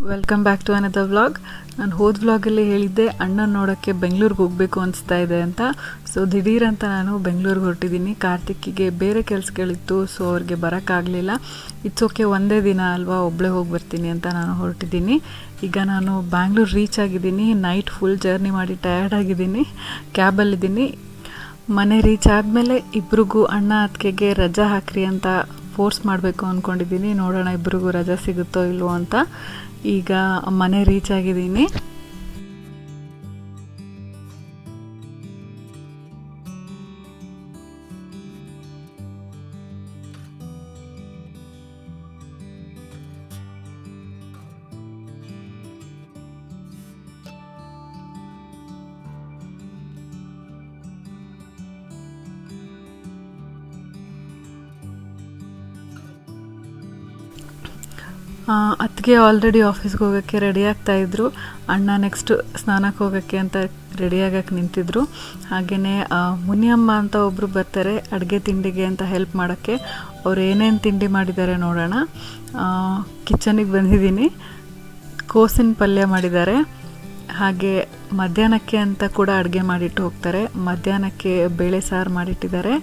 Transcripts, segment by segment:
Welcome back to another vlog. ನಾನು ಹೋದ ವ್ಲಾಗಲ್ಲಿ ಹೇಳಿದ್ದೆ ಅಣ್ಣನ ನೋಡೋಕ್ಕೆ ಬೆಂಗಳೂರಿಗೆ ಹೋಗಬೇಕು ಅನಿಸ್ತಾ ಇದೆ ಅಂತ. ಸೊ ದಿಢೀರಂತ ನಾನು ಬೆಂಗಳೂರಿಗೆ ಹೊರಟಿದ್ದೀನಿ. ಕಾರ್ತಿಕ್ಕಿಗೆ ಬೇರೆ ಕೆಲಸಗಳಿತ್ತು, ಸೊ ಅವ್ರಿಗೆ ಬರೋಕ್ಕಾಗಲಿಲ್ಲ. ಇಟ್ಸ್ ಓಕೆ, ಒಂದೇ ದಿನ ಅಲ್ವಾ, ಒಬ್ಬಳೇ ಹೋಗಿ ಬರ್ತೀನಿ ಅಂತ ನಾನು ಹೊರಟಿದ್ದೀನಿ. ಈಗ ನಾನು ಬ್ಯಾಂಗ್ಳೂರು ರೀಚ್ ಆಗಿದ್ದೀನಿ. ನೈಟ್ ಫುಲ್ ಜರ್ನಿ ಮಾಡಿ ಟಯರ್ಡ್ ಆಗಿದ್ದೀನಿ, ಕ್ಯಾಬಲ್ಲಿದ್ದೀನಿ. ಮನೆ ರೀಚ್ ಆದಮೇಲೆ ಇಬ್ರಿಗೂ ಅಣ್ಣ ಅತ್ತಿಗೆಗೆ ರಜಾ ಹಾಕ್ರಿ ಅಂತ ಫೋರ್ಸ್ ಮಾಡಬೇಕು ಅಂದ್ಕೊಂಡಿದ್ದೀನಿ. ನೋಡೋಣ ಇಬ್ರಿಗೂ ರಜಾ ಸಿಗುತ್ತೋ ಇಲ್ವೋ ಅಂತ. ಈಗ ಮನೆ ರೀಚ್ ಆಗಿದ್ದೀನಿ. ಅತ್ತಿಗೆ ಆಲ್ರೆಡಿ ಆಫೀಸ್ಗೆ ಹೋಗೋಕ್ಕೆ ರೆಡಿ ಆಗ್ತಾಯಿದ್ರು. ಅಣ್ಣ ನೆಕ್ಸ್ಟ್ ಸ್ನಾನಕ್ಕೆ ಹೋಗೋಕ್ಕೆ ಅಂತ ರೆಡಿಯಾಗಕ್ಕೆ ನಿಂತಿದ್ರು. ಹಾಗೆಯೇ ಮುನಿಯಮ್ಮ ಅಂತ ಒಬ್ಬರು ಬರ್ತಾರೆ ಅಡುಗೆ ತಿಂಡಿಗೆ ಅಂತ ಹೆಲ್ಪ್ ಮಾಡೋಕ್ಕೆ. ಅವ್ರು ಏನೇನು ತಿಂಡಿ ಮಾಡಿದ್ದಾರೆ ನೋಡೋಣ. ಕಿಚನಿಗೆ ಬಂದಿದ್ದೀನಿ. ಕೋಸಿನ ಪಲ್ಯ ಮಾಡಿದ್ದಾರೆ. ಹಾಗೆ ಮಧ್ಯಾಹ್ನಕ್ಕೆ ಅಂತ ಕೂಡ ಅಡುಗೆ ಮಾಡಿಟ್ಟು ಹೋಗ್ತಾರೆ. ಮಧ್ಯಾಹ್ನಕ್ಕೆ ಬೇಳೆ ಸಾರು ಮಾಡಿಟ್ಟಿದ್ದಾರೆ.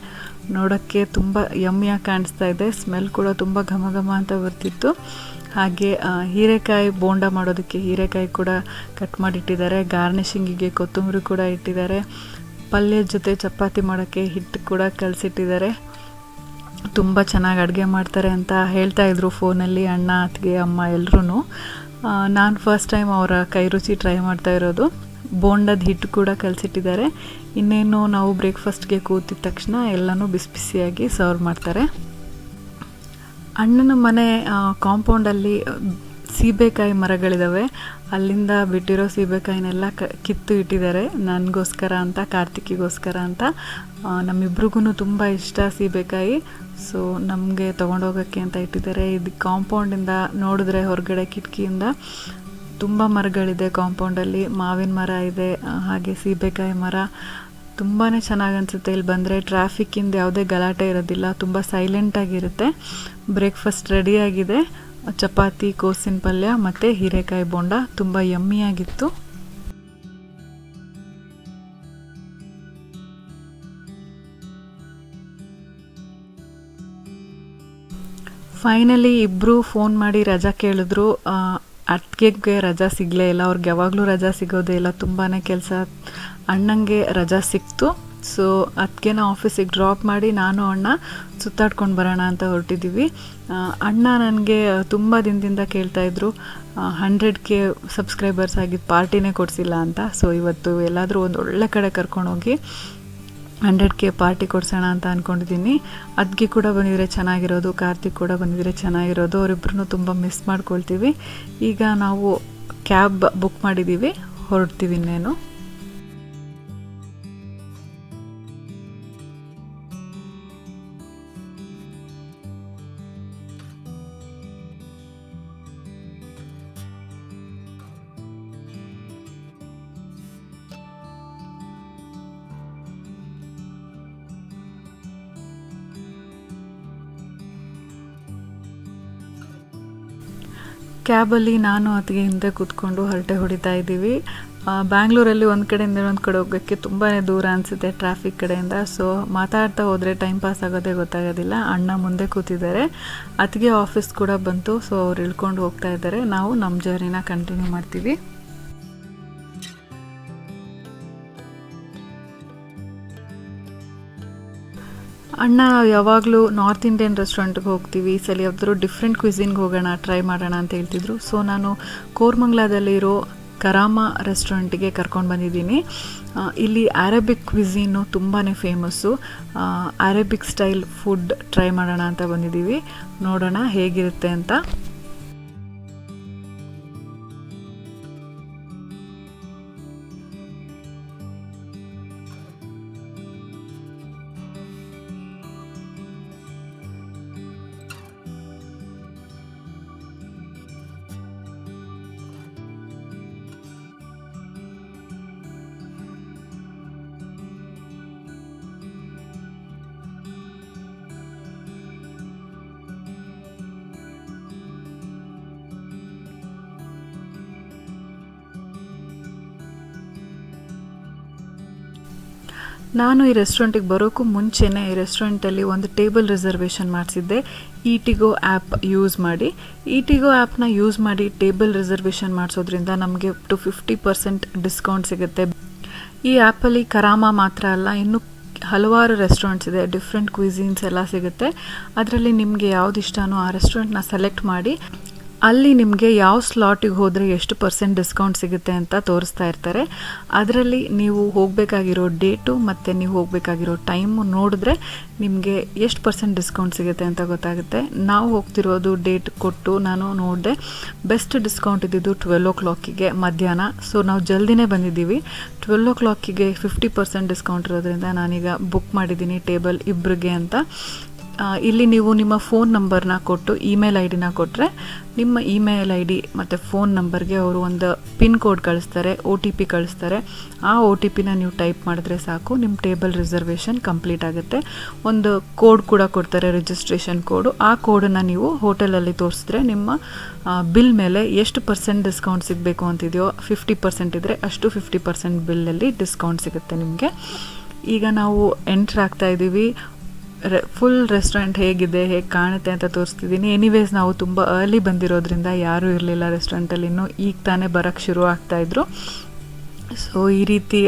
ನೋಡೋಕ್ಕೆ ತುಂಬ ಯಮ್ಮಿಯಾಗಿ ಕಾಣಿಸ್ತಾ ಇದೆ. ಸ್ಮೆಲ್ ಕೂಡ ತುಂಬ ಘಮ ಘಮ ಅಂತ ಬರ್ತಿತ್ತು. ಹಾಗೆ ಹೀರೆಕಾಯಿ ಬೋಂಡ ಮಾಡೋದಕ್ಕೆ ಹೀರೆಕಾಯಿ ಕೂಡ ಕಟ್ ಮಾಡಿಟ್ಟಿದ್ದಾರೆ. ಗಾರ್ನಿಷಿಂಗಿಗೆ ಕೊತ್ತಂಬರಿ ಕೂಡ ಇಟ್ಟಿದ್ದಾರೆ. ಪಲ್ಯದ ಜೊತೆ ಚಪಾತಿ ಮಾಡೋಕ್ಕೆ ಹಿಟ್ಟು ಕೂಡ ಕಲಸಿಟ್ಟಿದ್ದಾರೆ. ತುಂಬ ಚೆನ್ನಾಗಿ ಅಡುಗೆ ಮಾಡ್ತಾರೆ ಅಂತ ಹೇಳ್ತಾಯಿದ್ರು ಫೋನಲ್ಲಿ ಅಣ್ಣ, ಅತ್ತಿಗೆ, ಅಮ್ಮ ಎಲ್ಲರೂ. ನಾನು ಫಸ್ಟ್ ಟೈಮ್ ಅವರ ಕೈ ರುಚಿ ಟ್ರೈ ಮಾಡ್ತಾ ಇರೋದು. ಬೋಂಡದ ಹಿಟ್ಟು ಕೂಡ ಕಲಸಿಟ್ಟಿದ್ದಾರೆ. ಇನ್ನೇನು ನಾವು ಬ್ರೇಕ್ಫಾಸ್ಟ್ಗೆ ಕೂತಿದ ತಕ್ಷಣ ಎಲ್ಲನೂ ಬಿಸಿ ಬಿಸಿಯಾಗಿ ಸರ್ವ್ ಮಾಡ್ತಾರೆ. ಅಣ್ಣನ ಮನೆ ಕಾಂಪೌಂಡಲ್ಲಿ ಸೀಬೆಕಾಯಿ ಮರಗಳಿದ್ದಾವೆ. ಅಲ್ಲಿಂದ ಬಿಟ್ಟಿರೋ ಸೀಬೆಕಾಯಿನೆಲ್ಲ ಕಿತ್ತು ಇಟ್ಟಿದ್ದಾರೆ ನನಗೋಸ್ಕರ ಅಂತ, ಕಾರ್ತಿಕ್ಕಿಗೋಸ್ಕರ ಅಂತ. ನಮ್ಮಿಬ್ರಿಗೂ ತುಂಬ ಇಷ್ಟ ಸೀಬೆಕಾಯಿ. ಸೊ ನಮಗೆ ತೊಗೊಂಡೋಗೋಕ್ಕೆ ಅಂತ ಇಟ್ಟಿದ್ದಾರೆ. ಇದು ಕಾಂಪೌಂಡಿಂದ ನೋಡಿದ್ರೆ ಹೊರಗಡೆ ಕಿಟಕಿಯಿಂದ ತುಂಬ ಮರಗಳಿದೆ ಕಾಂಪೌಂಡಲ್ಲಿ. ಮಾವಿನ ಮರ ಇದೆ, ಹಾಗೆ ಸೀಬೆಕಾಯಿ ಮರ. ತುಂಬಾ ಚೆನ್ನಾಗಿ ಅನಿಸುತ್ತೆ ಇಲ್ಲಿ ಬಂದರೆ. ಟ್ರಾಫಿಕ್ಕಿಂದ ಯಾವುದೇ ಗಲಾಟೆ ಇರೋದಿಲ್ಲ, ತುಂಬ ಸೈಲೆಂಟಾಗಿರುತ್ತೆ. ಬ್ರೇಕ್ಫಾಸ್ಟ್ ರೆಡಿಯಾಗಿದೆ. ಚಪಾತಿ, ಕೋಸಿನ ಪಲ್ಯ ಮತ್ತು ಹೀರೆಕಾಯಿ ಬೋಂಡ ತುಂಬ ಯಮ್ಮಿಯಾಗಿತ್ತು. ಫೈನಲಿ ಇಬ್ಬರು ಫೋನ್ ಮಾಡಿ ರಜಾ ಕೇಳಿದ್ರು. ಅತ್ತಿಗೆಗೆ ರಜಾ ಸಿಗಲೇ ಇಲ್ಲ. ಅವ್ರಿಗೆ ಯಾವಾಗಲೂ ರಜಾ ಸಿಗೋದೇ ಇಲ್ಲ, ತುಂಬಾ ಕೆಲಸ. ಅಣ್ಣಂಗೆ ರಜಾ ಸಿಕ್ತು. ಸೊ ಅತ್ತಿಗೆನ ಆಫೀಸಿಗೆ ಡ್ರಾಪ್ ಮಾಡಿ ನಾನು ಅಣ್ಣ ಸುತ್ತಾಡ್ಕೊಂಡು ಬರೋಣ ಅಂತ ಹೊರಟಿದ್ದೀವಿ. ಅಣ್ಣ ನನಗೆ ತುಂಬ ದಿನದಿಂದ ಕೇಳ್ತಾಯಿದ್ರು 100K ಸಬ್ಸ್ಕ್ರೈಬರ್ಸ್ ಆಗಿದ್ದು ಪಾರ್ಟಿನೇ ಕೊಡಿಸಿಲ್ಲ ಅಂತ. ಸೊ ಇವತ್ತು ಎಲ್ಲಾದರೂ ಒಂದು ಒಳ್ಳೆ ಕಡೆ ಕರ್ಕೊಂಡೋಗಿ 100K ಪಾರ್ಟಿ ಕೊಡ್ಸೋಣ ಅಂತ ಅಂದ್ಕೊಂಡಿದ್ದೀನಿ. ಅದ್ಗೆ ಕೂಡ ಬಂದಿದ್ರೆ ಚೆನ್ನಾಗಿರೋದು, ಕಾರ್ತಿಕ್ ಕೂಡ ಬಂದಿದ್ರೆ ಚೆನ್ನಾಗಿರೋದು. ಅವರಿಬ್ಬರನ್ನೂ ತುಂಬ ಮಿಸ್ ಮಾಡ್ಕೊಳ್ತೀವಿ. ಈಗ ನಾವು ಕ್ಯಾಬ್ ಬುಕ್ ಮಾಡಿದ್ದೀವಿ, ಹೊರಡ್ತೀವಿ ಇನ್ನೇನು. ಕ್ಯಾಬಲ್ಲಿ ನಾನು ಅತ್ತಿಗೆ ಹಿಂದೆ ಕೂತ್ಕೊಂಡು ಹರಟೆ ಹೊಡಿತಾ ಇದ್ದೀವಿ. ಬ್ಯಾಂಗ್ಳೂರಲ್ಲಿ ಒಂದು ಕಡೆಯಿಂದ ಇನ್ನೊಂದು ಕಡೆ ಹೋಗೋಕ್ಕೆ ತುಂಬಾ ದೂರ ಅನಿಸುತ್ತೆ ಟ್ರಾಫಿಕ್ ಕಡೆಯಿಂದ. ಸೊ ಮಾತಾಡ್ತಾ ಹೋದರೆ ಟೈಮ್ ಪಾಸ್ ಆಗೋದೇ ಗೊತ್ತಾಗೋದಿಲ್ಲ. ಅಣ್ಣ ಮುಂದೆ ಕೂತಿದ್ದಾರೆ. ಅತ್ತಿಗೆ ಆಫೀಸ್ ಕೂಡ ಬಂತು. ಸೊ ಅವ್ರು ಇಳ್ಕೊಂಡು ಹೋಗ್ತಾ ಇದ್ದಾರೆ. ನಾವು ನಮ್ಮ ಜರ್ನಿನ ಕಂಟಿನ್ಯೂ ಮಾಡ್ತೀವಿ. ಅಣ್ಣ ಯಾವಾಗಲೂ ನಾರ್ತ್ ಇಂಡಿಯನ್ ರೆಸ್ಟೋರೆಂಟ್ಗೆ ಹೋಗ್ತೀವಿ, ಈ ಸಲ ಯಾವ್ದಾದ್ರು ಡಿಫ್ರೆಂಟ್ ಕ್ವಿಝಿನ್ಗೆ ಹೋಗೋಣ, ಟ್ರೈ ಮಾಡೋಣ ಅಂತ ಹೇಳ್ತಿದ್ರು. ಸೊ ನಾನು ಕೋರ್ಮಂಗ್ಲಾದಲ್ಲಿರೋ ಕರಾಮ ರೆಸ್ಟೋರೆಂಟಿಗೆ ಕರ್ಕೊಂಡು ಬಂದಿದ್ದೀನಿ. ಇಲ್ಲಿ ಅರೇಬಿಕ್ ಕ್ವಿಝೀನು ತುಂಬಾ famous. Arabic style food try ಮಾಡೋಣ ಅಂತ ಬಂದಿದ್ದೀವಿ. ನೋಡೋಣ ಹೇಗಿರುತ್ತೆ ಅಂತ. ನಾನು ಈ ರೆಸ್ಟೋರೆಂಟಿಗೆ ಬರೋಕ್ಕೂ ಮುಂಚೆನೇ ಈ ರೆಸ್ಟೋರೆಂಟಲ್ಲಿ ಒಂದು ಟೇಬಲ್ ರಿಸರ್ವೇಷನ್ ಮಾಡಿಸಿದ್ದೆ ಈಟಿಗೋ ಆ್ಯಪ್ ಯೂಸ್ ಮಾಡಿ. ಈಟಿಗೋ ಆ್ಯಪ್ನ ಯೂಸ್ ಮಾಡಿ ಟೇಬಲ್ ರಿಸರ್ವೇಷನ್ ಮಾಡಿಸೋದ್ರಿಂದ ನಮಗೆ ಅಪ್ ಟು 50% ಡಿಸ್ಕೌಂಟ್ ಸಿಗುತ್ತೆ. ಈ ಆ್ಯಪಲ್ಲಿ ಕರಾಮ ಮಾತ್ರ ಅಲ್ಲ, ಇನ್ನು ಹಲವಾರು ರೆಸ್ಟೋರೆಂಟ್ಸ್ ಇದೆ, ಡಿಫ್ರೆಂಟ್ ಕ್ವಿಝೀನ್ಸ್ ಎಲ್ಲ ಸಿಗುತ್ತೆ. ಅದರಲ್ಲಿ ನಿಮಗೆ ಯಾವ್ದು ಇಷ್ಟನೋ ಆ ರೆಸ್ಟೋರೆಂಟ್ನ ಸೆಲೆಕ್ಟ್ ಮಾಡಿ ಅಲ್ಲಿ ನಿಮಗೆ ಯಾವ ಸ್ಲಾಟಿಗೆ ಹೋದರೆ ಎಷ್ಟು % ಡಿಸ್ಕೌಂಟ್ ಸಿಗುತ್ತೆ ಅಂತ ತೋರಿಸ್ತಾ ಇರ್ತಾರೆ. ಅದರಲ್ಲಿ ನೀವು ಹೋಗಬೇಕಾಗಿರೋ ಡೇಟು ಮತ್ತು ನೀವು ಹೋಗಬೇಕಾಗಿರೋ ಟೈಮು ನೋಡಿದ್ರೆ ನಿಮಗೆ ಎಷ್ಟು % ಡಿಸ್ಕೌಂಟ್ ಸಿಗುತ್ತೆ ಅಂತ ಗೊತ್ತಾಗುತ್ತೆ. ನಾವು ಹೋಗ್ತಿರೋದು ಡೇಟ್ ಕೊಟ್ಟು ನಾನು ನೋಡಿದೆ, ಬೆಸ್ಟ್ ಡಿಸ್ಕೌಂಟ್ ಇದ್ದಿದ್ದು 12 o'clock ಮಧ್ಯಾಹ್ನ. ಸೊ ನಾವು ಜಲ್ದಿನೇ ಬಂದಿದ್ದೀವಿ. 12 o'clock 50% ಡಿಸ್ಕೌಂಟ್ ಇರೋದ್ರಿಂದ ನಾನೀಗ ಬುಕ್ ಮಾಡಿದ್ದೀನಿ ಟೇಬಲ್ ಇಬ್ಬರಿಗೆ ಅಂತ. ಇಲ್ಲಿ ನೀವು ನಿಮ್ಮ ಫೋನ್ ನಂಬರ್ನ ಕೊಟ್ಟು ಇಮೇಲ್ ಐ ಡಿನ ಕೊಟ್ಟರೆ ನಿಮ್ಮ ಇಮೇಲ್ ಐ ಡಿ ಮತ್ತು ಫೋನ್ ನಂಬರ್ಗೆ ಅವರು ಒಂದು ಪಿನ್ ಕೋಡ್ ಕಳಿಸ್ತಾರೆ, OTP ಕಳಿಸ್ತಾರೆ. ಆ OTPನ ನೀವು ಟೈಪ್ ಮಾಡಿದ್ರೆ ಸಾಕು, ನಿಮ್ಮ ಟೇಬಲ್ ರಿಸರ್ವೇಷನ್ ಕಂಪ್ಲೀಟ್ ಆಗುತ್ತೆ. ಒಂದು ಕೋಡ್ ಕೂಡ ಕೊಡ್ತಾರೆ, ರಿಜಿಸ್ಟ್ರೇಷನ್ ಕೋಡು. ಆ ಕೋಡನ್ನು ನೀವು ಹೋಟೆಲಲ್ಲಿ ತೋರಿಸಿದ್ರೆ ನಿಮ್ಮ ಬಿಲ್ ಮೇಲೆ ಎಷ್ಟು % ಡಿಸ್ಕೌಂಟ್ ಸಿಗಬೇಕು ಅಂತಿದೆಯೋ, 50% ಇದ್ದರೆ ಅಷ್ಟು 50% ಬಿಲ್ಲಲ್ಲಿ ಡಿಸ್ಕೌಂಟ್ ಸಿಗುತ್ತೆ ನಿಮಗೆ. ಈಗ ನಾವು ಎಂಟ್ರ್ ಆಗ್ತಾ ಇದ್ದೀವಿ. ಫುಲ್ ರೆಸ್ಟೋರೆಂಟ್ ಹೇಗಿದೆ, ಹೇಗೆ ಕಾಣುತ್ತೆ ಅಂತ ತೋರಿಸ್ತಿದ್ದೀನಿ. ಎನಿವೇಸ್ ನಾವು ತುಂಬ ಅರ್ಲಿ ಬಂದಿರೋದ್ರಿಂದ ಯಾರೂ ಇರಲಿಲ್ಲ ರೆಸ್ಟೋರೆಂಟಲ್ಲಿ, ಇನ್ನೂ ಈಗ ತಾನೇ ಬರೋಕ್ಕೆ ಶುರು ಆಗ್ತಾಯಿದ್ರು. ಸೊ ಈ ರೀತಿ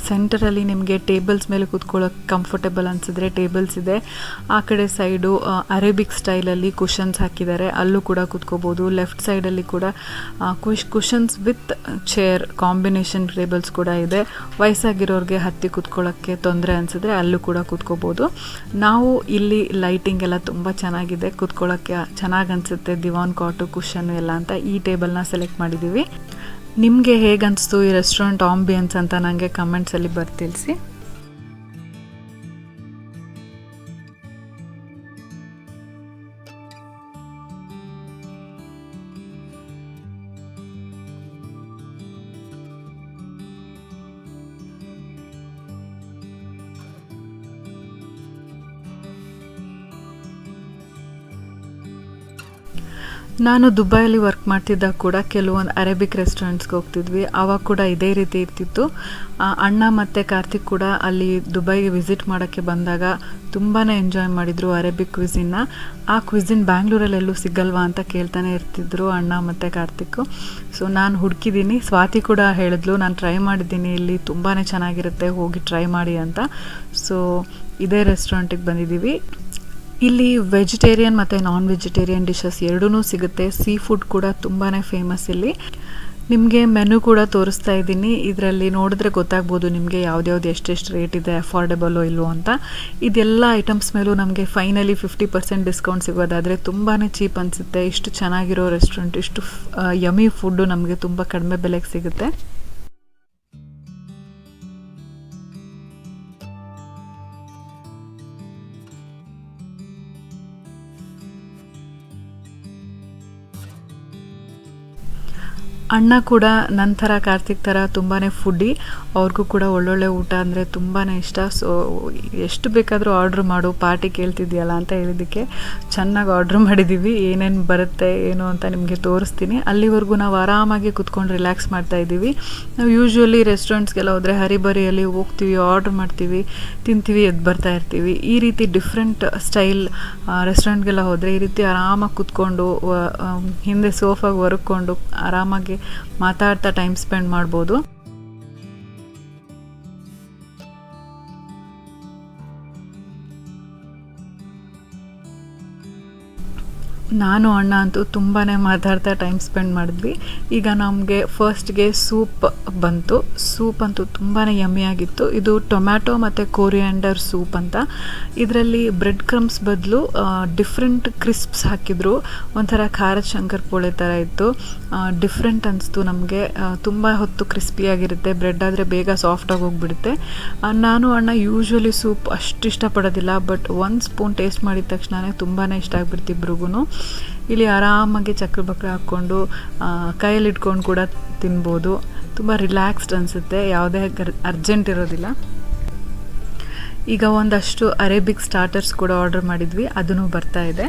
ಸೆಂಟರಲ್ಲಿ ನಿಮಗೆ ಟೇಬಲ್ಸ್ ಮೇಲೆ ಕೂತ್ಕೊಳ್ಳೋಕೆ ಕಂಫರ್ಟೇಬಲ್ ಅನಿಸಿದ್ರೆ ಟೇಬಲ್ಸ್ ಇದೆ. ಆ ಕಡೆ ಸೈಡು ಅರೇಬಿಕ್ ಸ್ಟೈಲಲ್ಲಿ ಕುಷನ್ಸ್ ಹಾಕಿದ್ದಾರೆ, ಅಲ್ಲೂ ಕೂಡ ಕೂತ್ಕೋಬೋದು. ಲೆಫ್ಟ್ ಸೈಡಲ್ಲಿ ಕೂಡ cushions with chair combination tables ಕೂಡ ಇದೆ. ವಯಸ್ಸಾಗಿರೋರಿಗೆ ಹತ್ತಿ ಕೂತ್ಕೊಳ್ಳೋಕ್ಕೆ ತೊಂದರೆ ಅನಿಸಿದ್ರೆ ಅಲ್ಲೂ ಕೂಡ ಕೂತ್ಕೋಬೋದು. ನಾವು ಇಲ್ಲಿ ಲೈಟಿಂಗ್ ಎಲ್ಲ ತುಂಬ ಚೆನ್ನಾಗಿದೆ, ಕೂತ್ಕೊಳ್ಳೋಕ್ಕೆ ಚೆನ್ನಾಗಿ ಅನಿಸುತ್ತೆ, ದಿವಾನ್ ಕಾಟು ಕುಷನ್ನು ಎಲ್ಲ ಅಂತ ಈ ಟೇಬಲ್ನ ಸೆಲೆಕ್ಟ್ ಮಾಡಿದ್ದೀವಿ. ನಿಮಗೆ ಹೇಗನ್ನಿಸ್ತು ಈ ರೆಸ್ಟೋರೆಂಟ್ ಆಂಬಿಯನ್ಸ್ ಅಂತ ನನಗೆ ಕಮೆಂಟ್ಸಲ್ಲಿ ತಿಳಿಸಿ. ನಾನು ದುಬೈಯಲ್ಲಿ ವರ್ಕ್ ಮಾಡ್ತಿದ್ದಾಗ ಕೂಡ ಕೆಲವೊಂದು ಅರೇಬಿಕ್ ರೆಸ್ಟೋರೆಂಟ್ಸ್ಗೆ ಹೋಗ್ತಿದ್ವಿ. ಆವಾಗ ಕೂಡ ಇದೇ ರೀತಿ ಇರ್ತಿತ್ತು. ಅಣ್ಣ ಮತ್ತು ಕಾರ್ತಿಕ್ ಕೂಡ ಅಲ್ಲಿ ದುಬೈಗೆ ವಿಸಿಟ್ ಮಾಡೋಕ್ಕೆ ಬಂದಾಗ ತುಂಬಾ ಎಂಜಾಯ್ ಮಾಡಿದರು ಅರೇಬಿಕ್ ಕ್ವಿಝಿನ್ನ. ಆ ಕ್ವಿಝಿನ್ ಬ್ಯಾಂಗ್ಳೂರಲ್ಲೆಲ್ಲೂ ಸಿಗಲ್ವಾ ಅಂತ ಕೇಳ್ತಾನೆ ಇರ್ತಿದ್ರು ಅಣ್ಣ ಮತ್ತು ಕಾರ್ತಿಕ್ಕು. ಸೊ ನಾನು ಹುಡುಕಿದ್ದೀನಿ. ಸ್ವಾತಿ ಕೂಡ ಹೇಳಿದ್ಲು, ನಾನು ಟ್ರೈ ಮಾಡಿದ್ದೀನಿ, ಇಲ್ಲಿ ತುಂಬಾ ಚೆನ್ನಾಗಿರುತ್ತೆ, ಹೋಗಿ ಟ್ರೈ ಮಾಡಿ ಅಂತ. ಸೊ ಇದೇ ರೆಸ್ಟೋರೆಂಟಿಗೆ ಬಂದಿದ್ದೀವಿ. ಇಲ್ಲಿ ವೆಜಿಟೇರಿಯನ್ ಮತ್ತು ನಾನ್ ವೆಜಿಟೇರಿಯನ್ ಡಿಶಸ್ ಎರಡೂ ಸಿಗುತ್ತೆ. ಸೀ ಫುಡ್ ಕೂಡ ತುಂಬಾ ಫೇಮಸ್ ಇಲ್ಲಿ. ನಿಮಗೆ ಮೆನು ಕೂಡ ತೋರಿಸ್ತಾ ಇದ್ದೀನಿ. ಇದರಲ್ಲಿ ನೋಡಿದ್ರೆ ಗೊತ್ತಾಗ್ಬೋದು ನಿಮಗೆ ಯಾವ್ದ್ಯಾವ್ದು ಎಷ್ಟೆಷ್ಟು ರೇಟ್ ಇದೆ, ಅಫೋರ್ಡೆಬಲ್ಲೋ ಇಲ್ವೋ ಅಂತ. ಇದೆಲ್ಲ ಐಟಮ್ಸ್ ಮೇಲೂ ನಮಗೆ ಫೈನಲಿ 50% ಡಿಸ್ಕೌಂಟ್ ಸಿಗೋದಾದರೆ ತುಂಬಾ ಚೀಪ್ ಅನಿಸುತ್ತೆ. ಇಷ್ಟು ಚೆನ್ನಾಗಿರೋ ರೆಸ್ಟೋರೆಂಟ್, ಇಷ್ಟು ಯಮಿ ಫುಡ್ಡು ನಮಗೆ ತುಂಬ ಕಡಿಮೆ ಬೆಲೆಗೆ ಸಿಗುತ್ತೆ. ಅಣ್ಣ ಕೂಡ ನನ್ನ ಥರ ಕಾರ್ತಿಕ್ ಥರ ತುಂಬಾ ಫುಡ್ಡಿ. ಅವ್ರಿಗೂ ಕೂಡ ಒಳ್ಳೊಳ್ಳೆ ಊಟ ಅಂದರೆ ತುಂಬಾ ಇಷ್ಟ. ಸೊ ಎಷ್ಟು ಬೇಕಾದರೂ ಆರ್ಡ್ರ್ ಮಾಡು, ಪಾರ್ಟಿ ಕೇಳ್ತಿದ್ಯಲ್ಲ ಅಂತ ಹೇಳಿದ್ದಕ್ಕೆ ಚೆನ್ನಾಗಿ ಆರ್ಡ್ರ್ ಮಾಡಿದ್ದೀವಿ. ಏನೇನು ಬರುತ್ತೆ ಏನು ಅಂತ ನಿಮಗೆ ತೋರಿಸ್ತೀನಿ. ಅಲ್ಲಿವರೆಗೂ ನಾವು ಆರಾಮಾಗಿ ಕುತ್ಕೊಂಡು ರಿಲ್ಯಾಕ್ಸ್ ಮಾಡ್ತಾಯಿದ್ದೀವಿ. ನಾವು ಯೂಶ್ವಲಿ ರೆಸ್ಟೋರೆಂಟ್ಸ್ಗೆಲ್ಲ ಹೋದರೆ ಹರಿಬರಿಯಲ್ಲಿ ಹೋಗ್ತೀವಿ, ಆರ್ಡ್ರ್ ಮಾಡ್ತೀವಿ, ತಿಂತೀವಿ, ಎದ್ದು ಬರ್ತಾ ಇರ್ತೀವಿ. ಈ ರೀತಿ ಡಿಫ್ರೆಂಟ್ ಸ್ಟೈಲ್ ರೆಸ್ಟೋರೆಂಟ್ಗೆಲ್ಲ ಹೋದರೆ ಈ ರೀತಿ ಆರಾಮಾಗಿ ಕುತ್ಕೊಂಡು ಹಿಂದೆ ಸೋಫಾಗೆ ಹೊರಕೊಂಡು ಆರಾಮಾಗಿ ಮಾತಾಡ್ತಾ ಟೈಮ್ ಸ್ಪೆಂಡ್ ಮಾಡ್ಬೋದು. ನಾನು ಅಣ್ಣ ಅಂತೂ ತುಂಬಾ ಮಾತಾಡ್ತಾ ಟೈಮ್ ಸ್ಪೆಂಡ್ ಮಾಡಿದ್ವಿ. ಈಗ ನಮಗೆ ಫಸ್ಟ್ಗೆ ಸೂಪ್ ಬಂತು. ಸೂಪ್ ಅಂತೂ ತುಂಬಾ ಯಮ್ಮಿಯಾಗಿತ್ತು. ಇದು ಟೊಮ್ಯಾಟೊ ಮತ್ತು ಕೋರಿಯಾಂಡರ್ ಸೂಪ್ ಅಂತ. ಇದರಲ್ಲಿ ಬ್ರೆಡ್ ಕ್ರಮ್ಸ್ ಬದಲು ಡಿಫ್ರೆಂಟ್ ಕ್ರಿಸ್ಪ್ಸ್ ಹಾಕಿದ್ರು. ಒಂಥರ ಖಾರದ ಶಂಕರಪೋಳೆ ಥರ ಇತ್ತು. ಡಿಫ್ರೆಂಟ್ ಅನಿಸ್ತು ನಮಗೆ. ತುಂಬ ಹೊತ್ತು ಕ್ರಿಸ್ಪಿಯಾಗಿರುತ್ತೆ. ಬ್ರೆಡ್ ಆದರೆ ಬೇಗ ಸಾಫ್ಟಾಗಿ ಹೋಗಿಬಿಡುತ್ತೆ. ನಾನು ಅಣ್ಣ ಯೂಶ್ವಲಿ ಸೂಪ್ ಅಷ್ಟು ಇಷ್ಟಪಡೋದಿಲ್ಲ, ಬಟ್ 1 ಸ್ಪೂನ್ ಟೇಸ್ಟ್ ಮಾಡಿದ ತಕ್ಷಣ ತುಂಬಾ ಇಷ್ಟ ಆಗಿಬಿಡ್ತಿಬ್ರಿಗೂ. ಇಲ್ಲಿ ಆರಾಮಾಗಿ ಚಕ್ರ ಬಕ್ರ ಹಾಕ್ಕೊಂಡು ಕೈಯಲ್ಲಿ ಇಟ್ಕೊಂಡು ಕೂಡ ತಿನ್ಬೋದು. ತುಂಬ ರಿಲ್ಯಾಕ್ಸ್ಡ್ ಅನಿಸುತ್ತೆ, ಯಾವುದೇ ಅರ್ಜೆಂಟ್ ಇರೋದಿಲ್ಲ. ಈಗ ಒಂದಷ್ಟು ಅರೇಬಿಕ್ ಸ್ಟಾರ್ಟರ್ಸ್ ಕೂಡ ಆರ್ಡರ್ ಮಾಡಿದ್ವಿ, ಅದನ್ನು ಬರ್ತಾ ಇದೆ.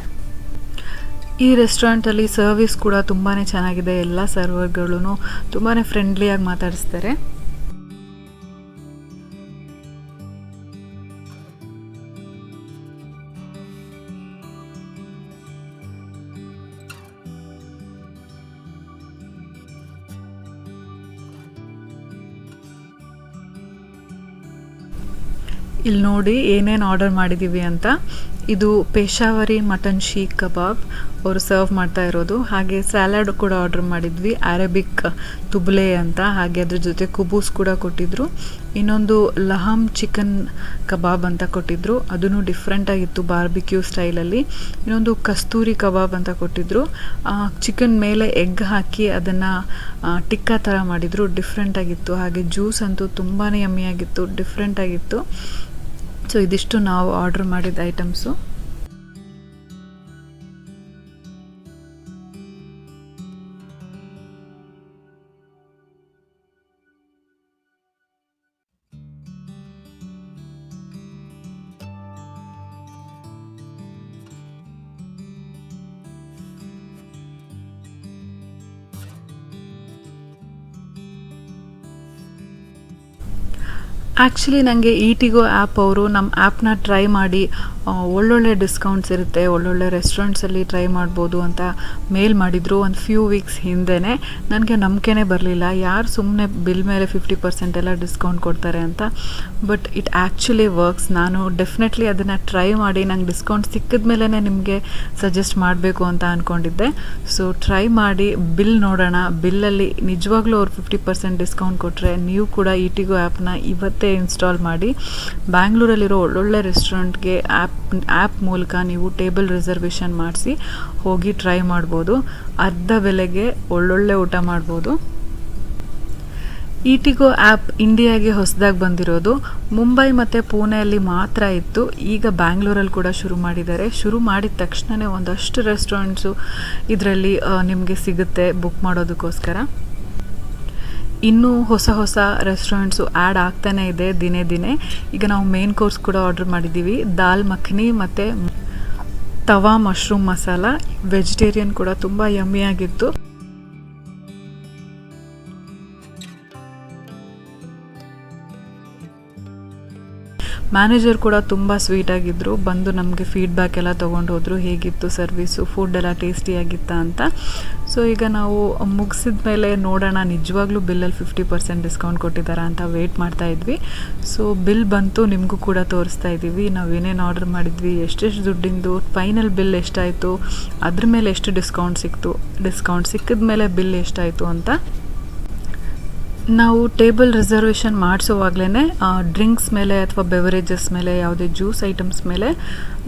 ಈ ರೆಸ್ಟೋರೆಂಟಲ್ಲಿ ಸರ್ವಿಸ್ ಕೂಡ ತುಂಬಾ ಚೆನ್ನಾಗಿದೆ. ಎಲ್ಲ ಸರ್ವರ್ಗಳು ತುಂಬಾ ಫ್ರೆಂಡ್ಲಿಯಾಗಿ ಮಾತಾಡಿಸ್ತಾರೆ. ಇಲ್ಲಿ ನೋಡಿ ಏನೇನು ಆರ್ಡರ್ ಮಾಡಿದ್ದೀವಿ ಅಂತ. ಇದು ಪೇಶಾವರಿ ಮಟನ್ ಶೀಖ್ ಕಬಾಬ್ ಅವರು ಸರ್ವ್ ಮಾಡ್ತಾ ಇರೋದು. ಹಾಗೆ ಸ್ಯಾಲಡ್ ಕೂಡ ಆರ್ಡರ್ ಮಾಡಿದ್ವಿ, ಅರೇಬಿಕ್ ತುಬ್ಲೆ ಅಂತ. ಹಾಗೆ ಅದ್ರ ಜೊತೆ ಕುಬೂಸ್ ಕೂಡ ಕೊಟ್ಟಿದ್ರು. ಇನ್ನೊಂದು ಲಹಮ್ ಚಿಕನ್ ಕಬಾಬ್ ಅಂತ ಕೊಟ್ಟಿದ್ರು, ಅದೂ ಡಿಫ್ರೆಂಟ್ ಆಗಿತ್ತು ಬಾರ್ಬಿಕ್ಯೂ ಸ್ಟೈಲಲ್ಲಿ. ಇನ್ನೊಂದು ಕಸ್ತೂರಿ ಕಬಾಬ್ ಅಂತ ಕೊಟ್ಟಿದ್ರು, ಚಿಕನ್ ಮೇಲೆ ಎಗ್ ಹಾಕಿ ಅದನ್ನು ಟಿಕ್ಕಾ ಥರ ಮಾಡಿದರು, ಡಿಫ್ರೆಂಟ್ ಆಗಿತ್ತು. ಹಾಗೆ ಜ್ಯೂಸ್ ಅಂತೂ ತುಂಬಾ ಯಮ್ಮಿಯಾಗಿತ್ತು, ಡಿಫ್ರೆಂಟ್ ಆಗಿತ್ತು. ಸೊ ಇದಿಷ್ಟು ನಾವು ಆರ್ಡರ್ ಮಾಡಿದ ಐಟಮ್ಸು. ಆ್ಯಕ್ಚುಲಿ ನನಗೆ ಈಟಿಗೋ ಆ್ಯಪ್ ಅವರು ನಮ್ಮ ಆ್ಯಪ್ನ ಟ್ರೈ ಮಾಡಿ ಒಳ್ಳೊಳ್ಳೆ ಡಿಸ್ಕೌಂಟ್ಸ್ ಇರುತ್ತೆ, ಒಳ್ಳೊಳ್ಳೆ ರೆಸ್ಟೋರೆಂಟ್ಸಲ್ಲಿ ಟ್ರೈ ಮಾಡ್ಬೋದು ಅಂತ ಮೇಲ್ ಮಾಡಿದರು ಒಂದು ಫ್ಯೂ ವೀಕ್ಸ್ ಹಿಂದೆಯೇ. ನನಗೆ ನಂಬಿಕೆನೇ ಬರಲಿಲ್ಲ, ಯಾರು ಸುಮ್ಮನೆ ಬಿಲ್ ಮೇಲೆ 50% ಎಲ್ಲ ಡಿಸ್ಕೌಂಟ್ ಕೊಡ್ತಾರೆ ಅಂತ. But it actually works. ನಾನು ಡೆಫಿನೆಟ್ಲಿ ಅದನ್ನು ಟ್ರೈ ಮಾಡಿ ನಂಗೆ ಡಿಸ್ಕೌಂಟ್ ಸಿಕ್ಕಿದ ಮೇಲೇ ನಿಮಗೆ ಸಜೆಸ್ಟ್ ಮಾಡಬೇಕು ಅಂತ ಅಂದ್ಕೊಂಡಿದ್ದೆ. ಸೊ ಟ್ರೈ ಮಾಡಿ ಬಿಲ್ ನೋಡೋಣ. ಬಿಲ್ಲಲ್ಲಿ ನಿಜವಾಗ್ಲೂ ಅವ್ರು 50% ಡಿಸ್ಕೌಂಟ್ ಕೊಟ್ಟರೆ ನೀವು ಕೂಡ ಈಟಿಗೋ ಆ್ಯಪ್ನ ಇವತ್ತೇ ಇನ್ಸ್ಟಾಲ್ ಮಾಡಿ ಬ್ಯಾಂಗ್ಳೂರಲ್ಲಿರೋ ಒಳ್ಳೊಳ್ಳೆ ರೆಸ್ಟೋರೆಂಟ್ಗೆ ಆ್ಯಪ್ ಮೂಲಕ ನೀವು ಟೇಬಲ್ ರಿಸರ್ವೇಷನ್ ಮಾಡಿಸಿ ಹೋಗಿ ಟ್ರೈ ಮಾಡ್ಬೋದು. ಅರ್ಧ ಬೆಲೆಗೆ ಒಳ್ಳೊಳ್ಳೆ ಊಟ ಮಾಡ್ಬೋದು. ಈಟಿಗೋ ಆ್ಯಪ್ ಇಂಡಿಯಾಗೆ ಹೊಸದಾಗಿ ಬಂದಿರೋದು. ಮುಂಬೈ ಮತ್ತು ಪುಣೆಯಲ್ಲಿ ಮಾತ್ರ ಇತ್ತು, ಈಗ ಬ್ಯಾಂಗ್ಳೂರಲ್ಲಿ ಕೂಡ ಶುರು ಮಾಡಿದ್ದಾರೆ. ಶುರು ಮಾಡಿದ ತಕ್ಷಣವೇ ಒಂದಷ್ಟು ರೆಸ್ಟೋರೆಂಟ್ಸು ಇದರಲ್ಲಿ ನಿಮಗೆ ಸಿಗುತ್ತೆ ಬುಕ್ ಮಾಡೋದಕ್ಕೋಸ್ಕರ. ಇನ್ನೂ ಹೊಸ ಹೊಸ ರೆಸ್ಟೋರೆಂಟ್ಸು ಆ್ಯಡ್ ಆಗ್ತಾನೇ ಇದೆ ದಿನೇ ದಿನೇ. ಈಗ ನಾವು ಮೇನ್ ಕೋರ್ಸ್ ಕೂಡ ಆರ್ಡರ್ ಮಾಡಿದ್ದೀವಿ, ದಾಲ್ ಮಖನಿ ಮತ್ತು ತವಾ ಮಶ್ರೂಮ್ ಮಸಾಲ. ವೆಜಿಟೇರಿಯನ್ ಕೂಡ ತುಂಬ ಯಮ್ಮಿಯಾಗಿತ್ತು. ಮ್ಯಾನೇಜರ್ ಕೂಡ ತುಂಬ ಸ್ವೀಟಾಗಿದ್ದರು, ಬಂದು ನಮಗೆ ಫೀಡ್ಬ್ಯಾಕ್ ಎಲ್ಲ ತೊಗೊಂಡು ಹೋದರು, ಹೇಗಿತ್ತು ಸರ್ವಿಸು, ಫುಡ್ ಎಲ್ಲ ಟೇಸ್ಟಿಯಾಗಿತ್ತಾ ಅಂತ. ಸೊ ಈಗ ನಾವು ಮುಗಿಸಿದ ಮೇಲೆ ನೋಡೋಣ ನಿಜವಾಗ್ಲೂ ಬಿಲ್ಲಲ್ಲಿ 50% ಡಿಸ್ಕೌಂಟ್ ಕೊಟ್ಟಿದ್ದಾರಾ ಅಂತ ವೆಯ್ಟ್ ಮಾಡ್ತಾ ಇದ್ವಿ. ಸೊ ಬಿಲ್ ಬಂತು, ನಿಮಗೂ ಕೂಡ ತೋರಿಸ್ತಾ ಇದ್ದೀವಿ ನಾವು ಏನೇನು ಆರ್ಡರ್ ಮಾಡಿದ್ವಿ, ಎಷ್ಟೆಷ್ಟು ದುಡ್ಡಿಂದು, ಫೈನಲ್ ಬಿಲ್ ಎಷ್ಟಾಯಿತು, ಅದ್ರ ಮೇಲೆ ಎಷ್ಟು ಡಿಸ್ಕೌಂಟ್ ಸಿಕ್ತು, ಡಿಸ್ಕೌಂಟ್ ಸಿಕ್ಕಿದ ಮೇಲೆ ಬಿಲ್ ಎಷ್ಟಾಯಿತು ಅಂತ. ನಾವು ಟೇಬಲ್ ರಿಸರ್ವೇಷನ್ ಮಾಡಿಸೋವಾಗಲೇ ಡ್ರಿಂಕ್ಸ್ ಮೇಲೆ ಅಥವಾ ಬೆವರೇಜಸ್ ಮೇಲೆ, ಯಾವುದೇ ಜ್ಯೂಸ್ ಐಟಮ್ಸ್ ಮೇಲೆ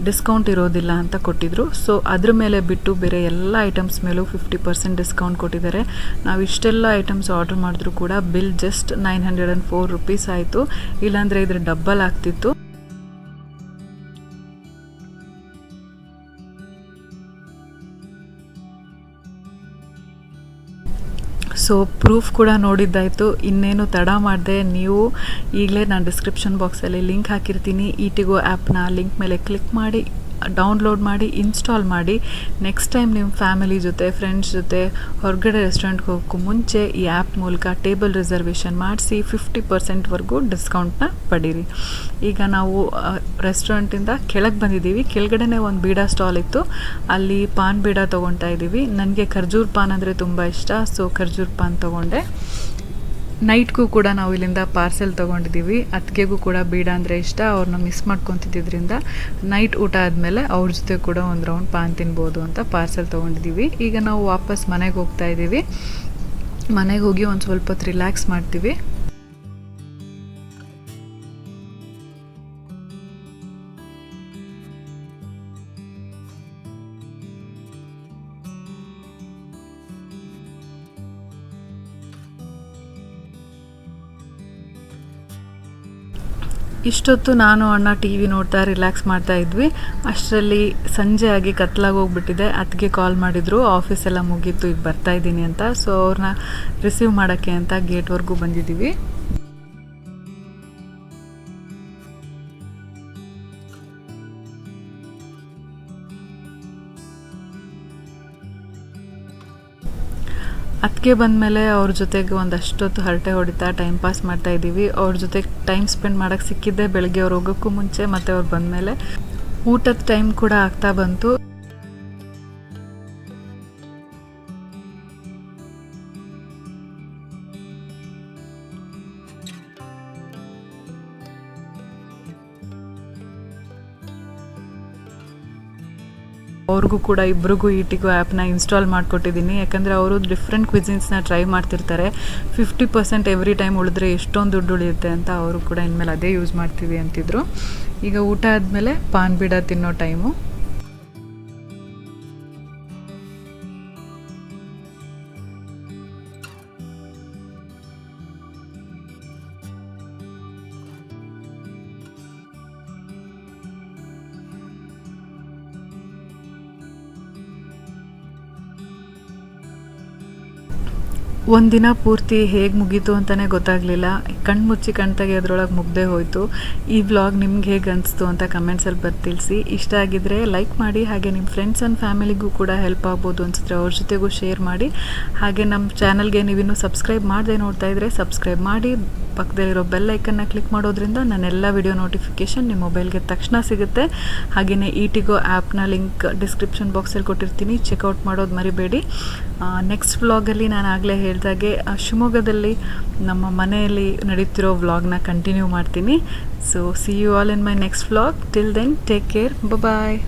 ಡಿಸ್ಕೌಂಟ್ ಇರೋದಿಲ್ಲ ಅಂತ ಕೊಟ್ಟಿದ್ರು. ಸೊ ಅದ್ರ ಮೇಲೆ ಬಿಟ್ಟು ಬೇರೆ ಎಲ್ಲ ಐಟಮ್ಸ್ ಮೇಲೂ 50% ಡಿಸ್ಕೌಂಟ್ ಕೊಟ್ಟಿದ್ದಾರೆ. ನಾವು ಇಷ್ಟೆಲ್ಲ ಐಟಮ್ಸ್ ಆರ್ಡರ್ ಮಾಡಿದ್ರೂ ಕೂಡ ಬಿಲ್ ಜಸ್ಟ್ 904 ರುಪೀಸ್ ಆಯಿತು, ಇಲ್ಲಾಂದರೆ ಇದ್ರ ಡಬ್ಬಲ್ ಆಗ್ತಿತ್ತು. ಸೊ ಪ್ರೂಫ್ ಕೂಡ ನೋಡಿದ್ದಾಯಿತು, ಇನ್ನೇನು ತಡ ಮಾಡಿದೆ. ನೀವು ಈಗಲೇ ನಾನು ಡಿಸ್ಕ್ರಿಪ್ಷನ್ ಬಾಕ್ಸಲ್ಲಿ ಲಿಂಕ್ ಹಾಕಿರ್ತೀನಿ, ಈಟಿಗೋ ಆ್ಯಪ್ನ ಲಿಂಕ್ ಮೇಲೆ ಕ್ಲಿಕ್ ಮಾಡಿ ಡೌನ್ಲೋಡ್ ಮಾಡಿ ಇನ್ಸ್ಟಾಲ್ ಮಾಡಿ. ನೆಕ್ಸ್ಟ್ ಟೈಮ್ ನಿಮ್ಮ ಫ್ಯಾಮಿಲಿ ಜೊತೆ, ಫ್ರೆಂಡ್ಸ್ ಜೊತೆ ಹೊರಗಡೆ ರೆಸ್ಟೋರೆಂಟ್ಗೆ ಹೋಗೋಕ್ಕೂ ಮುಂಚೆ ಈ ಆ್ಯಪ್ ಮೂಲಕ ಟೇಬಲ್ ರಿಸರ್ವೇಷನ್ ಮಾಡಿಸಿ 50%ವರೆಗೂ ಡಿಸ್ಕೌಂಟ್ನ ಪಡೀರಿ. ಈಗ ನಾವು ರೆಸ್ಟೋರೆಂಟಿಂದ ಕೆಳಗೆ ಬಂದಿದ್ದೀವಿ. ಕೆಳಗಡೆನೇ ಒಂದು ಬೀಡಾ ಸ್ಟಾಲ್ ಇತ್ತು, ಅಲ್ಲಿ ಪಾನ್ ಬೀಡಾ ತೊಗೊತಾ ಇದ್ದೀವಿ. ನನಗೆ ಖರ್ಜೂರ್ ಪಾನ್ ಅಂದರೆ ತುಂಬ ಇಷ್ಟ, ಸೊ ಖರ್ಜೂರ್ ಪಾನ್ ತೊಗೊಂಡೆ. ನೈಟ್ಗೂ ಕೂಡ ನಾವು ಇಲ್ಲಿಂದ ಪಾರ್ಸೆಲ್ ತೊಗೊಂಡಿದ್ದೀವಿ. ಅತ್ತಿಗೆಗೂ ಕೂಡ ಬೀಡ ಅಂದರೆ ಇಷ್ಟ, ಅವ್ರನ್ನ ಮಿಸ್ ಮಾಡ್ಕೊತಿದ್ದರಿಂದ ನೈಟ್ ಊಟ ಆದಮೇಲೆ ಅವ್ರ ಜೊತೆ ಕೂಡ ಒಂದು ರೌಂಡ್ ಪಾನ್ ತಿನ್ಬೋದು ಅಂತ ಪಾರ್ಸೆಲ್ ತೊಗೊಂಡಿದ್ದೀವಿ. ಈಗ ನಾವು ವಾಪಸ್ ಮನೆಗೆ ಹೋಗ್ತಾ ಇದ್ದೀವಿ. ಮನೆಗೆ ಹೋಗಿ ಒಂದು ಸ್ವಲ್ಪ ಹೊತ್ತು ರಿಲ್ಯಾಕ್ಸ್ ಮಾಡ್ತೀವಿ. ಇಷ್ಟೊತ್ತು ನಾನು ಅಣ್ಣ ಟಿ ವಿ ನೋಡ್ತಾ ರಿಲ್ಯಾಕ್ಸ್ ಮಾಡ್ತಾ ಇದ್ವಿ. ಅಷ್ಟರಲ್ಲಿ ಸಂಜೆ ಆಗಿ ಕತ್ಲಾಗಿ ಹೋಗ್ಬಿಟ್ಟಿದೆ. ಅತ್ತಿಗೆ ಕಾಲ್ ಮಾಡಿದರು, ಆಫೀಸ್ ಎಲ್ಲ ಮುಗೀತು, ಈಗ ಬರ್ತಾ ಇದ್ದೀನಿ ಅಂತ. ಸೊ ಅವ್ರನ್ನ ರಿಸೀವ್ ಮಾಡೋಕ್ಕೆ ಅಂತ ಗೇಟ್ವರೆಗೂ ಬಂದಿದ್ದೀವಿ. ಅತ್ತಿಗೆ ಬಂದಮೇಲೆ ಅವ್ರ ಜೊತೆಗೆ ಒಂದಷ್ಟೊತ್ತು ಹರಟೆ ಹೊಡಿತಾ ಟೈಮ್ ಪಾಸ್ ಮಾಡ್ತಾ ಇದ್ದೀವಿ. ಅವ್ರ ಜೊತೆ ಟೈಮ್ ಸ್ಪೆಂಡ್ ಮಾಡೋಕ್ಕೆ ಸಿಕ್ಕಿದ್ದೆ ಬೆಳಗ್ಗೆ ಅವ್ರು ಹೋಗೋಕ್ಕೂ ಮುಂಚೆ, ಮತ್ತು ಅವ್ರು ಬಂದಮೇಲೆ ಊಟದ ಟೈಮ್ ಕೂಡ ಆಗ್ತಾ ಬಂತು. ಅವ್ರಿಗೂ ಕೂಡ ಇಬ್ರಿಗೂ ಈಟಿಗೋ ಆ್ಯಪ್ನ ಇನ್ಸ್ಟಾಲ್ ಮಾಡಿಕೊಟ್ಟಿದ್ದೀನಿ. ಯಾಕಂದರೆ ಅವರು ಡಿಫ್ರೆಂಟ್ ಕ್ವಿಸಿನ್ಸ್ನ ಟ್ರೈ ಮಾಡ್ತಿರ್ತಾರೆ. 50% ಎವ್ರಿ ಟೈಮ್ ಉಳಿದ್ರೆ ಎಷ್ಟೊಂದು ದುಡ್ಡು ಉಳಿಯುತ್ತೆ ಅಂತ ಅವರು ಕೂಡ ಇನ್ಮೇಲೆ ಅದೇ ಯೂಸ್ ಮಾಡ್ತೀವಿ ಅಂತಿದ್ರು. ಈಗ ಊಟ ಆದಮೇಲೆ ಪಾನ್ ಬೀಡ ತಿನ್ನೋ ಟೈಮು. ಒಂದಿನ ಪೂರ್ತಿ ಹೇಗೆ ಮುಗೀತು ಅಂತಲೇ ಗೊತ್ತಾಗಲಿಲ್ಲ. ಕಣ್ಣು ಮುಚ್ಚಿ ಕಣ್ ತೆಗೆಯೋದ್ರೊಳಗೆ ಮುಗ್ದೇ ಹೋಯಿತು. ಈ ವ್ಲಾಗ್ ನಿಮ್ಗೆ ಹೇಗೆ ಅನಿಸ್ತು ಅಂತ ಕಮೆಂಟ್ಸಲ್ಲಿ ಬಂದು ತಿಳಿಸಿ. ಇಷ್ಟ ಆಗಿದ್ದರೆ ಲೈಕ್ ಮಾಡಿ, ಹಾಗೆ ನಿಮ್ಮ ಫ್ರೆಂಡ್ಸ್ ಆ್ಯಂಡ್ ಫ್ಯಾಮಿಲಿಗೂ ಕೂಡ ಹೆಲ್ಪ್ ಆಗ್ಬೋದು ಅನಿಸಿದ್ರೆ ಅವ್ರ ಜೊತೆಗೂ ಶೇರ್ ಮಾಡಿ. ಹಾಗೆ ನಮ್ಮ ಚಾನಲ್ಗೆ ನೀವಿನ್ನೂ ಸಬ್ಸ್ಕ್ರೈಬ್ ಮಾಡದೆ ನೋಡ್ತಾ ಇದ್ದರೆ ಸಬ್ಸ್ಕ್ರೈಬ್ ಮಾಡಿ, ಪಕ್ಕದಲ್ಲಿರೋ ಬೆಲ್ ಐಕನ್ನ ಕ್ಲಿಕ್ ಮಾಡೋದ್ರಿಂದ ನನ್ನೆಲ್ಲ ವಿಡಿಯೋ ನೋಟಿಫಿಕೇಷನ್ ನಿಮ್ಮ ಮೊಬೈಲ್ಗೆ ತಕ್ಷಣ ಸಿಗುತ್ತೆ. ಹಾಗೆಯೇ ಈಟಿಗೋ ಆ್ಯಪ್ನ ಲಿಂಕ್ ಡಿಸ್ಕ್ರಿಪ್ಷನ್ ಬಾಕ್ಸಲ್ಲಿ ಕೊಟ್ಟಿರ್ತೀನಿ, ಚೆಕ್ಔಟ್ ಮಾಡೋದು ಮರಿಬೇಡಿ. ನೆಕ್ಸ್ಟ್ ವ್ಲಾಗಲ್ಲಿ ನಾನು ಆಗಲೇ ಹೇಳಿದಾಗೆ ಶಿವಮೊಗ್ಗದಲ್ಲಿ ನಮ್ಮ ಮನೆಯಲ್ಲಿ ನಡೀತಿರೋ ವ್ಲಾಗ್ನ ಕಂಟಿನ್ಯೂ ಮಾಡ್ತೀನಿ. So see you all in my next vlog. Till then take care, bye.